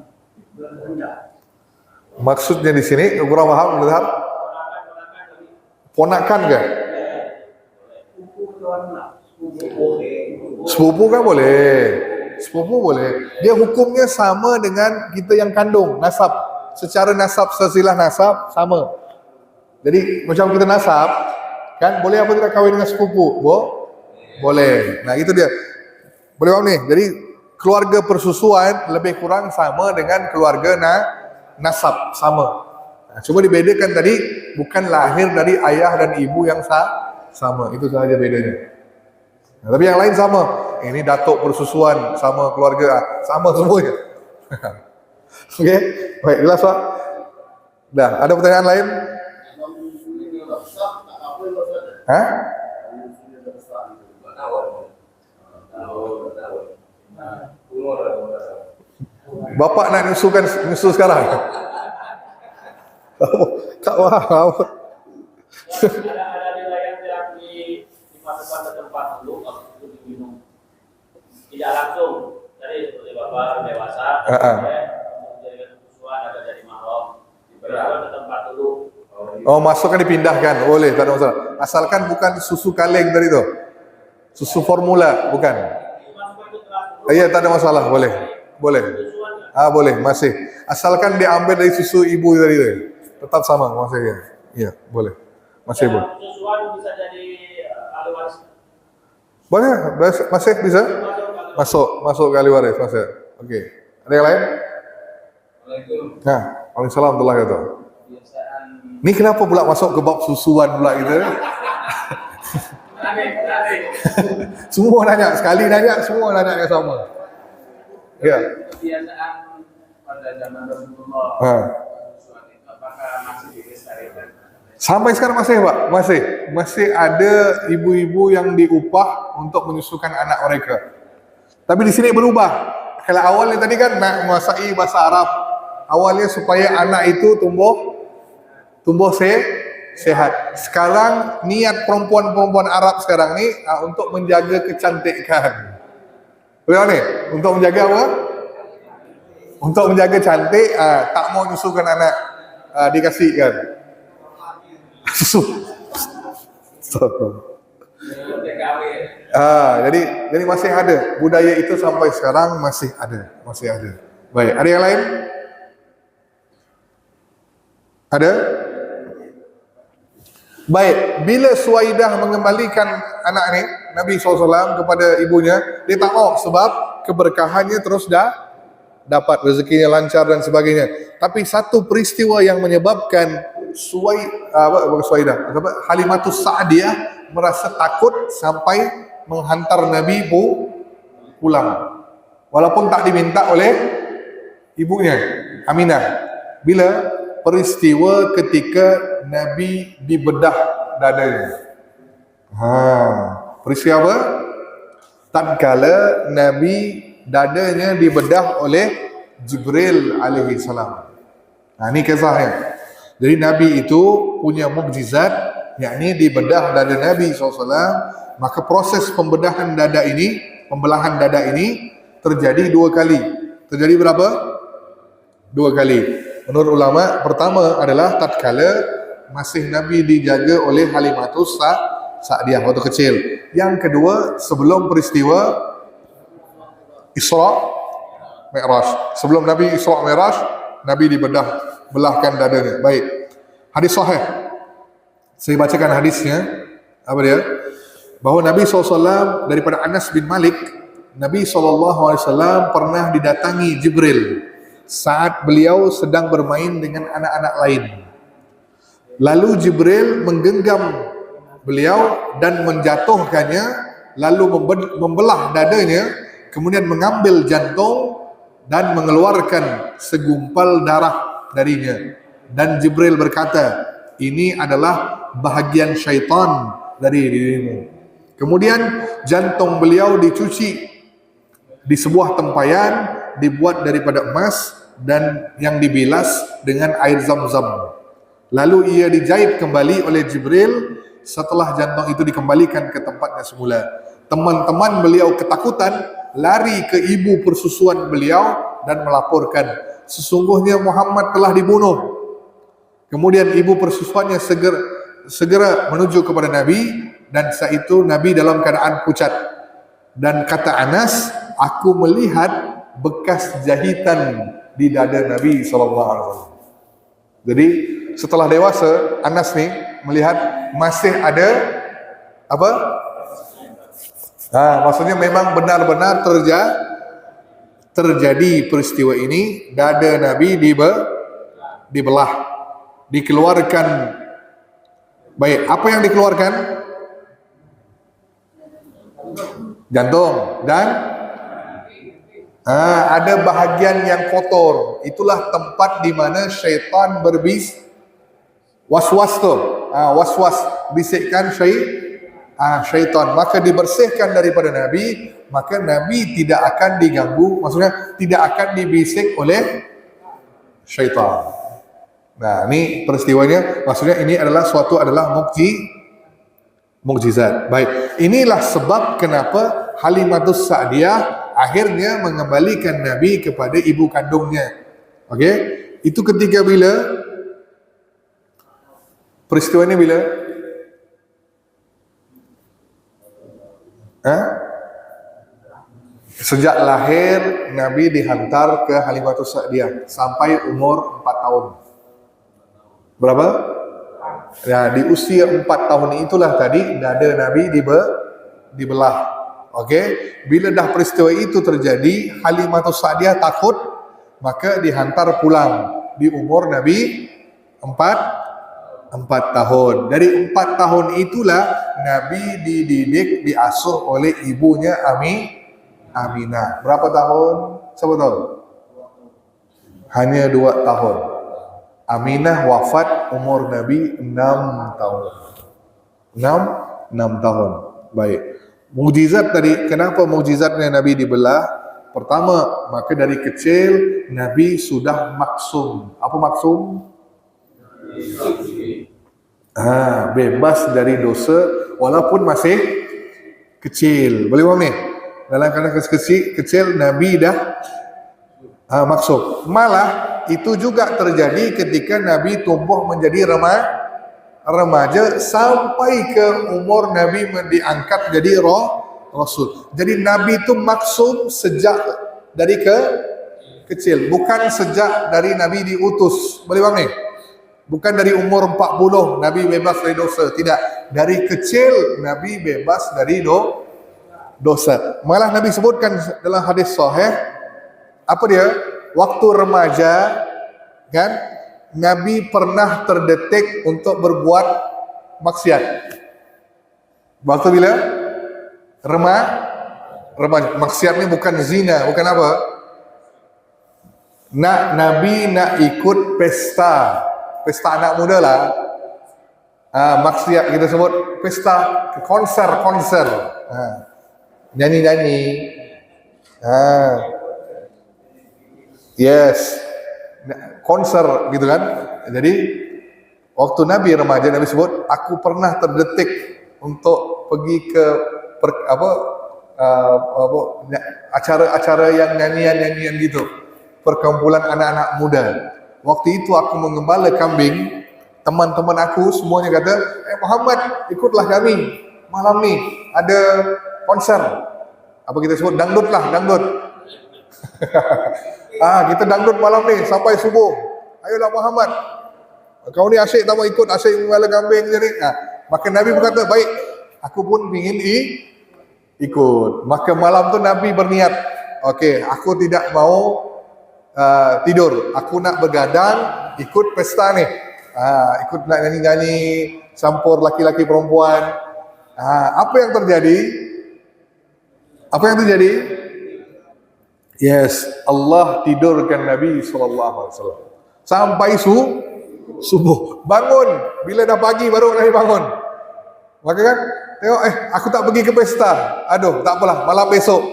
berkehendak. Maksudnya di sini kurang paham, lihat. Ponakan enggak? Sepupu kan boleh. Sepupu boleh. Dia hukumnya sama dengan kita yang kandung, nasab. Secara nasab, silsilah nasab sama. Jadi macam kita nasab, kan boleh apa tidak kawin dengan sepupu? Boleh. Nah itu dia. Boleh paham nih. Jadi keluarga persusuan lebih kurang sama dengan keluarga nasab, sama. Cuma dibedakan tadi bukan lahir dari ayah dan ibu yang sama. Itu saja bedanya. Tapi yang lain sama. Ini datuk persusuan sama keluarga, sama semuanya. Oke, baik, jelas Pak? Dah, ada pertanyaan lain? Bapak nak nyusu sekarang? Tak paham. Ada nilai yang dimasukkan ke tempat dulu waktu itu diminum tidak langsung, jadi seperti bapak dewasa, menjadikan kesusuan ada dari mahram, dimasukkan ke tempat dulu. Masukkan dipindahkan, boleh, tak ada masalah. Asalkan bukan susu kaleng tadi tu, susu formula, bukan. Iya, tak ada masalah, boleh. Boleh, masih. Asalkan diambil dari susu ibu tadi tu, tetap sama, masih ya. Iya, boleh. Masih boleh. Kesusuan bisa jadi ahli waris. Boleh, masih bisa? Masuk ke ahli waris, masih. Oke. Ada yang lain? Waalaikumsalam warahmatullahi wabarakatuh. Ini kenapa pula masuk ke bab susuan pula gitu? Semua nanya, sekali nanya, semua nanya yang sama. Ya. Kebiasaan pada pada zaman Rasulullah. Apakah masih dilestarikan? Sampai sekarang masih, Pak, masih ada ibu-ibu yang diupah untuk menyusukan anak mereka. Tapi di sini berubah. Kalau awalnya tadi kan nak menguasai bahasa Arab, awalnya supaya anak itu tumbuh sehat. Sekarang niat perempuan Arab sekarang ni untuk menjaga kecantikan. Betul nih? Untuk menjaga apa? Untuk menjaga cantik, tak mau nyusukan anak, dikasihkan. Jadi masih ada budaya itu sampai sekarang masih ada. Baik, ada yang lain? Ada? Baik, bila Suwaidah mengembalikan anak ini Nabi SAW kepada ibunya, dia tak mau sebab keberkahannya terus dapat, rezekinya lancar dan sebagainya. Tapi satu peristiwa yang menyebabkan Halimatus Sa'diyah merasa takut sampai menghantar Nabi pulang, walaupun tak diminta oleh ibunya Aminah. Bila peristiwa ketika Nabi dibedah dadanya. Peristiwa apa? Tatkala Nabi dadanya dibedah oleh Jibril alaihi salam. Ini kisahnya. Jadi Nabi itu punya mukjizat, yakni dibedah dada Nabi SAW. Maka proses pembelahan dada ini terjadi 2 kali. Terjadi berapa? 2 kali. Menurut ulama, pertama adalah tatkala masih Nabi dijaga oleh Halimatus Sa'diyah waktu kecil. Yang kedua, sebelum peristiwa Isra Mi'raj. Sebelum Nabi Isra Mi'raj, Nabi belahkan dadanya. Baik. Hadis sahih. Saya bacakan hadisnya. Apa dia? Bahawa Nabi SAW daripada Anas bin Malik, Nabi SAW pernah didatangi Jibril saat beliau sedang bermain dengan anak-anak lain. Lalu Jibril menggenggam beliau dan menjatuhkannya, lalu membelah dadanya, kemudian mengambil jantung dan mengeluarkan segumpal darah darinya. Dan Jibril berkata, ini adalah bahagian syaitan dari dirimu. Kemudian jantung beliau dicuci di sebuah tempayan dibuat daripada emas dan yang dibilas dengan air zam-zam. Lalu ia dijahit kembali oleh Jibril setelah jantung itu dikembalikan ke tempatnya semula. Teman-teman beliau ketakutan, lari ke ibu persusuan beliau dan melaporkan, sesungguhnya Muhammad telah dibunuh. Kemudian ibu persusuannya segera menuju kepada Nabi, dan saat itu Nabi dalam keadaan pucat. Dan kata Anas, aku melihat bekas jahitan di dada Nabi SAW. Jadi setelah dewasa, Anas nih melihat masih ada apa? Maksudnya memang benar-benar terjadi peristiwa ini. Dada Nabi dibelah, dikeluarkan. Baik, apa yang dikeluarkan? Jantung dan ada bahagian yang kotor. Itulah tempat di mana syaitan waswas tu. Waswas, bisikkan syaitan. Maka dibersihkan daripada Nabi, maka Nabi tidak akan diganggu, maksudnya tidak akan dibisik oleh syaitan. Nah, ini peristiwanya, maksudnya ini adalah mukjizat. Baik, inilah sebab kenapa Halimatus Sa'diyah akhirnya mengembalikan Nabi kepada ibu kandungnya. Okey, itu ketika bila peristiwa ini bila? Sejak lahir Nabi dihantar ke Halimatus Sa'diyah sampai umur 4 tahun. Berapa? Ya, di usia 4 tahun itulah tadi dada Nabi dibelah. Okey, bila dah peristiwa itu terjadi, Halimatus Sa'diyah takut, maka dihantar pulang di umur Nabi 4 tahun. Dari 4 tahun itulah Nabi dididik, diasuh oleh ibunya Aminah. Berapa tahun? Siapa tahu? hanya 2 tahun. Aminah wafat umur Nabi 6 tahun. 6 tahun. Baik. Mukjizat tadi, kenapa mukjizatnya Nabi dibelah? Pertama, maka dari kecil Nabi sudah maksum. Apa maksum? Bebas dari dosa walaupun masih kecil. Boleh faham ni? Dalam keadaan kecil Nabi dah maksum. Malah itu juga terjadi ketika Nabi tumbuh menjadi remaja sampai ke umur Nabi diangkat jadi Rasul. Jadi Nabi itu maksum sejak dari kecil, bukan sejak dari Nabi diutus. Boleh faham ni? Bukan dari umur 40 Nabi bebas dari dosa. Tidak. Dari kecil Nabi bebas dari dosa. Malah Nabi sebutkan dalam hadis sahih, apa dia? Waktu remaja kan, Nabi pernah terdetek untuk berbuat maksiat. Waktu bila? Remaja. Maksiat ni bukan zina, bukan apa? Nabi nak ikut pesta anak muda lah. Maksiat kita sebut pesta, konser. Nyanyi. Yes. Konser gitu kan. Jadi waktu Nabi remaja, Nabi sebut, aku pernah terdetik untuk pergi ke acara-acara yang nyanyian gitu, perkumpulan anak-anak muda. Waktu itu aku mengembala kambing, teman-teman aku semuanya kata, Muhammad, ikutlah kami, malam ni ada konser. Apa kita sebut? Dangdut. Kita dangdut malam ni sampai subuh. Ayolah Muhammad, kau ni asyik tak mau ikut, asyik mengembala kambing je ni. Maka Nabi berkata, baik, aku pun ingin ikut. Maka malam tu Nabi berniat, okey, aku tidak mau tidur, aku nak begadang, ikut pesta ni, ikut nak nyanyi-nyanyi, campur laki-laki perempuan. Apa yang terjadi? Yes, Allah tidurkan Nabi SAW sampai subuh. Bangun, bila dah pagi baru Nabi bangun. Maka kan, tengok, aku tak pergi ke pesta. Aduh, tak apalah, malam besok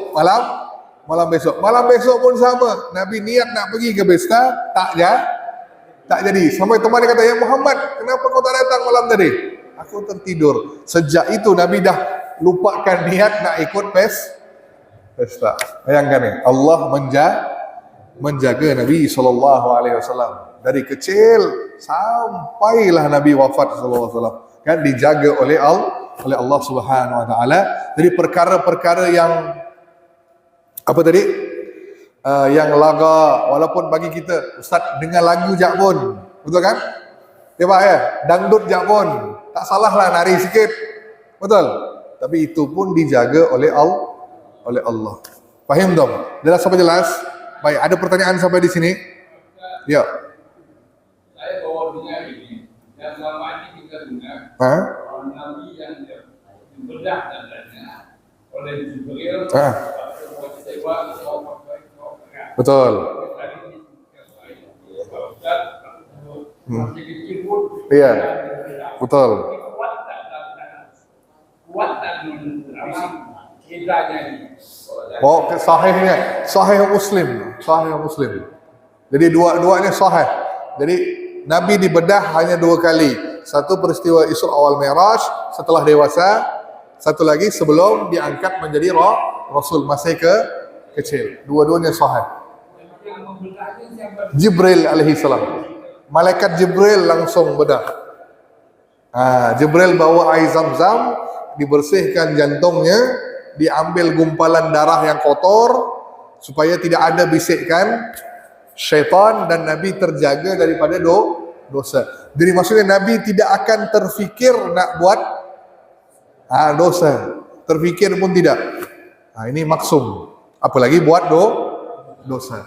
pun sama. Nabi niat nak pergi ke pesta, tak jadi. Sampai teman dia kata, ya Muhammad, kenapa kau tak datang malam tadi? Aku tertidur. Sejak itu Nabi dah lupakan niat nak ikut pesta. Bayangkan ni, Allah menjaga Nabi SAW dari kecil sampailah Nabi wafat SAW. Kan dijaga oleh Allah Subhanahu Wa Taala. Jadi perkara-perkara yang apa tadi? Yang laga, walaupun bagi kita, Ustaz, dengar lagu jak pun, betul kan? Ya Pak ya, dangdut jak pun, tak salah lah nari sikit, betul? Tapi itu pun dijaga oleh Allah. Faham dong? Jelas sampai jelas? Baik, ada pertanyaan sampai di sini? Ya. Saya bawa dunia ini, yang selama ini kita dengar, Nabi yang dibedah dananya oleh Jibril, betul. Iya, betul. Sahih Muslim. Jadi dua-duanya sahih. Jadi Nabi dibedah hanya 2 kali. Satu peristiwa Isra awal Mi'raj setelah dewasa, satu lagi sebelum diangkat menjadi Rasul masih kecil. Dua-duanya sahih. Jibril alaihissalam. Malaikat Jibril langsung bedah. Jibril bawa air Zam-Zam, dibersihkan jantungnya, diambil gumpalan darah yang kotor supaya tidak ada bisikan syaitan dan Nabi terjaga daripada dosa. Jadi maksudnya Nabi tidak akan terfikir nak buat dosa. Terfikir pun tidak. Ini maksum. Apalagi buat dosa.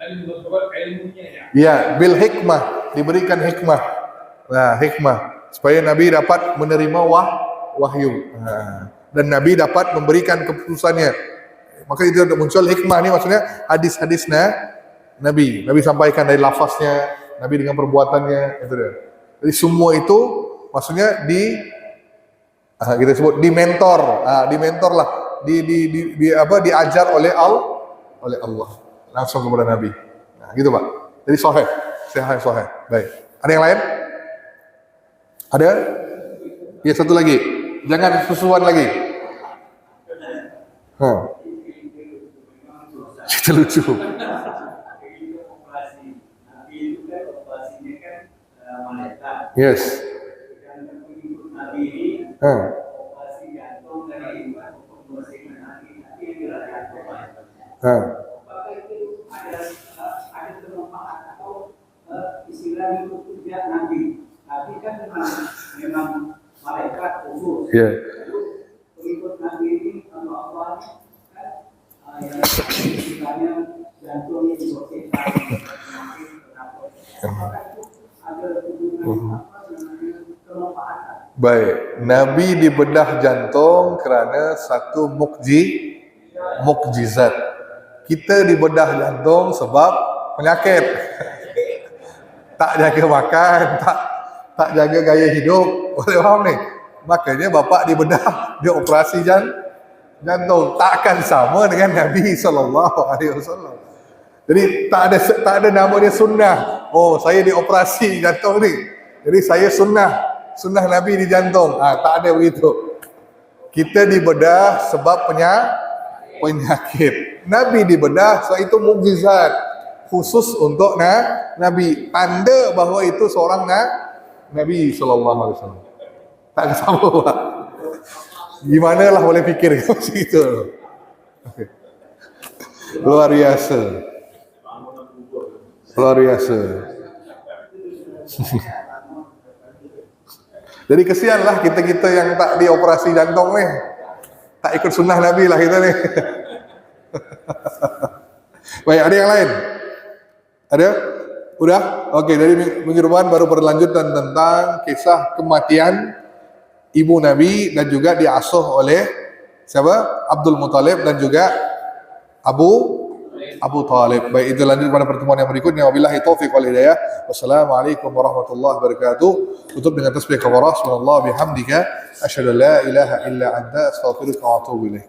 Dan berbuat ilmunya ya, bil hikmah, diberikan hikmah. Hikmah supaya Nabi dapat menerima wahyu. Dan Nabi dapat memberikan keputusannya. Maka itu muncul hikmah ni, maksudnya hadis-hadisnya Nabi. Nabi sampaikan dari lafaznya, Nabi dengan perbuatannya, itu dia. Jadi semua itu maksudnya kita sebut di mentor, di mentor lah, diajar oleh Allah langsung kepada Nabi. Nah, gitu Pak. Jadi sahih. Baik. Ada yang lain? Ada? Ya, satu lagi. Jangan susuan lagi. Cerita lucu. Yes. Ya. Pengikut Nabi ini kalau Allah yang istilahnya jantungnya dibersihkan, ada hubungan kemanfaatan. Baik, Nabi dibedah jantung kerana satu mukjizat. Kita dibedah jantung sebab penyakit. Tak jaga makan, tak jaga gaya hidup. Boleh faham ni? Makanya bapak dibedah, dia operasi jantung. Takkan sama dengan Nabi SAW. Jadi tak ada nama dia sunnah. Oh, saya dioperasi jantung ni. Jadi saya sunnah Nabi di jantung. Tak ada begitu. Kita dibedah sebab penyakit. Nabi dibedah sebab itu mukjizat khusus untuk Nabi. Tanda bahawa itu seorang Nabi SAW. Tak sama Pak. Gimana lah boleh fikir macam itu. Okay. Luar biasa. Jadi kesianlah kita yang tak dioperasi jantung ni. Tak ikut sunnah Nabi lah kita ni. Baik, ada yang lain? Ada? Udah? Okey, dari minggu depan baru berlanjutan tentang kisah kematian ibu Nabi dan juga diasuh oleh siapa? Abdul Muttalib dan juga Abu Talib. Baik, itu lanjut pada pertemuan yang berikutnya. Wabillahi taufiq wal hidayah. Wassalamualaikum warahmatullahi wabarakatuh. Tutup dengan tasbih kafarah. Subhanallah bihamdika asyhadu an la ilaha illa anta astaghfiruka wa atubu ilaik.